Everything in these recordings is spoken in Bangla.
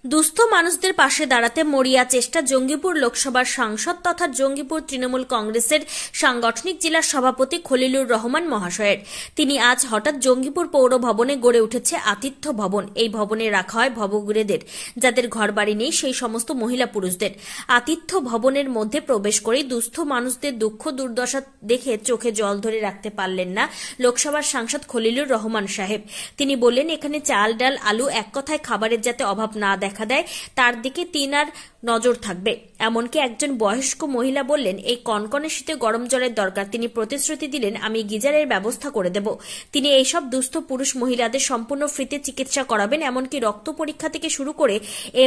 দুস্থ মানুষদের পাশে দাঁড়াতে মরিয়া চেষ্টা জঙ্গিপুর লোকসভার সাংসদ তথা জঙ্গিপুর তৃণমূল কংগ্রেসের সাংগঠনিক জেলার সভাপতি খলিলুর রহমান মহাশয়ের। তিনি আজ হঠাৎ জঙ্গিপুর পৌর ভবনে গড়ে উঠেছে আতিথ্য ভবন। এই ভবনে রাখা হয় ভবঘুরেদের, যাদের ঘরবাড়ি নেই, সেই সমস্ত মহিলা পুরুষদের। আতিথ্য ভবনের মধ্যে প্রবেশ করেই দুস্থ মানুষদের দুঃখ দুর্দশা দেখে চোখে জল ধরে রাখতে পারলেন না লোকসভার সাংসদ খলিলুর রহমান সাহেব। তিনি বললেন, এখানে চাল, ডাল, আলু, এক কথায় খাবারের যাতে অভাব না দেখা দেয় তার দিকে তিনার নজর থাকবে। এমনকি একজন বয়স্ক মহিলা বললেন, এই কনকনে শীতে গরম জলের দরকার। তিনি প্রতিশ্রুতি দিলেন, আমি গিজারের ব্যবস্থা করে দেব। তিনি এইসব দুস্থ পুরুষ মহিলাদের সম্পূর্ণ ফ্রিতে চিকিৎসা করাবেন। এমনকি রক্ত পরীক্ষা থেকে শুরু করে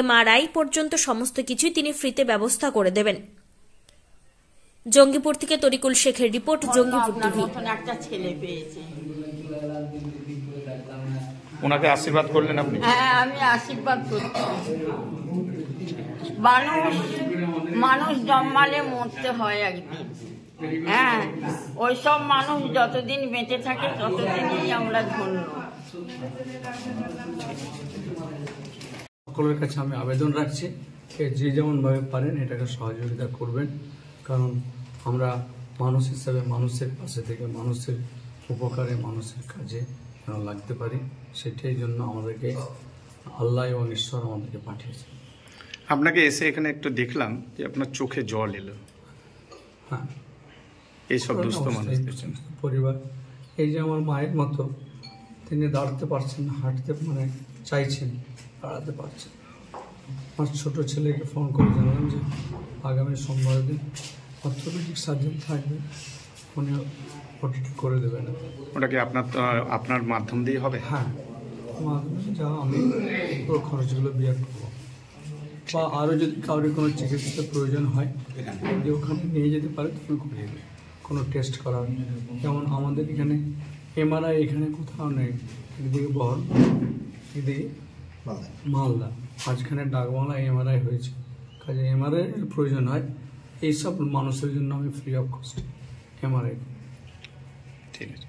MRI পর্যন্ত সমস্ত কিছুই তিনি ফ্রিতে ব্যবস্থা করে দেবেন। জঙ্গিপুর থেকে তরিকুল শেখের রিপোর্ট, জঙ্গিপুর টিভি। একটা ছেলে পেয়েছে, ওনাকে আশীর্বাদ করলেন আপনি? হ্যাঁ, আমি আশীর্বাদ করছি। মানুষ জন্মালে মরতে হয় একদিন। হ্যাঁ, ওইসব মানুষ যতদিন বেঁচে থাকে ততদিনই আমরা ধন্য। সকলের কাছে আমি আবেদন রাখছি, যে যেমন ভাবে পারেন এটাকে সহযোগিতা করবেন, কারণ আমরা মানুষ হিসাবে মানুষের পাশে থেকে মানুষের উপকারে মানুষের কাজে লাগতে পারি, সেটাই জন্য আমাদেরকে আল্লাহ এবং ঈশ্বর আমাদেরকে পাঠিয়েছে। আপনাকে এসে এখানে একটু দেখলাম যে আপনার চোখে জল এলো। হ্যাঁ, এইসব দুস্থ মানুষদের পরিবার, এই যে আমার মায়ের মতো, তিনি দাঁড়াতে পারছেন না, হাঁটতে চাইছেন, দাঁড়াতে পারছেন। আমার ছোট ছেলেকে ফোন করে জানালাম যে আগামী সোমবার দিন অর্থোপেডিক সার্জন থাকবে, উনি ওটিটি করে দেবেন। ওটাকে আপনার মাধ্যম দিয়ে হবে? হ্যাঁ, মাধ্যমে যা আমি পুরো খরচগুলো বিয়ার করবো, বা আরও যদি কারোর কোনো চিকিৎসার প্রয়োজন হয় যদি ওখানে নিয়ে যেতে পারে তখন করিয়ে দেবে। কোনো টেস্ট করার, যেমন আমাদের এখানে MRI এখানে কোথাও নেই, একদিকে বহর, একদিকে মালদা, মাঝখানে ডাকবাংলা MRI হয়েছে। কাজে MRI এর প্রয়োজন হয়, এইসব মানুষের জন্য আমি ফ্রি অফ কস্ট MRI। ঠিক আছে।